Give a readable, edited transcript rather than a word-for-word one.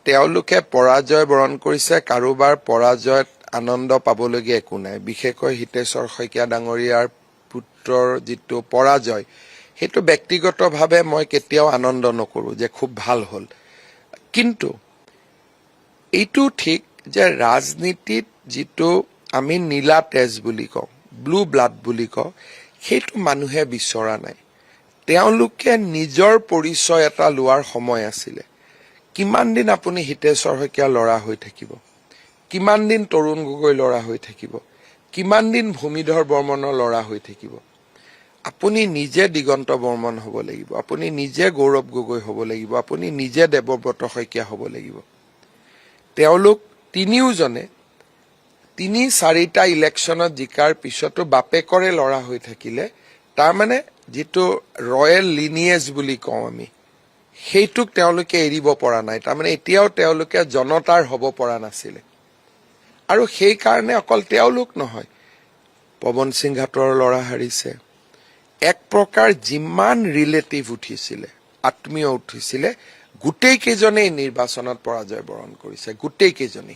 তেওঁলোকে পৰাজয় বৰণ কৰিছে কাৰোবাৰ পৰাজয়ত আনন্দ পাবলগীয়া একো নাই বিশেষকৈ হিতেশ্বৰ শইকীয়া ডাঙৰীয়াৰ পুত্ৰৰ যিটো পৰাজয় সেইটো ব্যক্তিগতভাৱে মই কেতিয়াও আনন্দ নকৰো যে খুব ভাল হল কিন্তু এইটো ঠিক যে ৰাজনীতিত যিটো আমি নীলা তেজ বুলি কওঁ ব্লু ব্লাড বুলি কওঁ সেইটো মানুহে বিচৰা নাই তেওঁলোকে নিজৰ পৰিচয় এটা লোৱাৰ সময় আছিলে কিমান দিন আপুনি হিতেশ্বৰ শইকীয়া লৰা হৈ থাকিব কিমান দিন তৰুণ গগৈ লৰা হৈ থাকিব কিমান দিন ভূমিধৰ বৰ্মনৰ লৰা হৈ থাকিব আপুনি নিজে দিগন্ত বৰ্মন হ'ব লাগিব আপুনি নিজে গৌৰৱ গগৈ হ'ব লাগিব আপুনি নিজে দেৱব্ৰত শইকীয়া হ'ব লাগিব তেওঁলোক তিনিওজনে ৩-৪টা ইলেকশ্যনত জিকাৰ পিছতো বাপেকৰে লৰা হৈ থাকিলে তাৰ মানে যিটো ৰয়েল লিনিয়েজ বুলি কওঁ আমি সেইটোক তেওঁলোকে এৰিব পৰা নাই তাৰমানে এতিয়াও তেওঁলোকে জনতাৰ হ'ব পৰা নাছিলে আৰু সেই কাৰণে অকল তেওঁলোক নহয় পৱন সিং ঘাটৰ লৰা হাৰিছে এক প্ৰকাৰ যিমান ৰিলেটিভ উঠিছিলে আত্মীয় উঠিছিলে গোটেই কেইজনেই নিৰ্বাচনত পৰাজয় বৰণ কৰিছে গোটেই কেইজনেই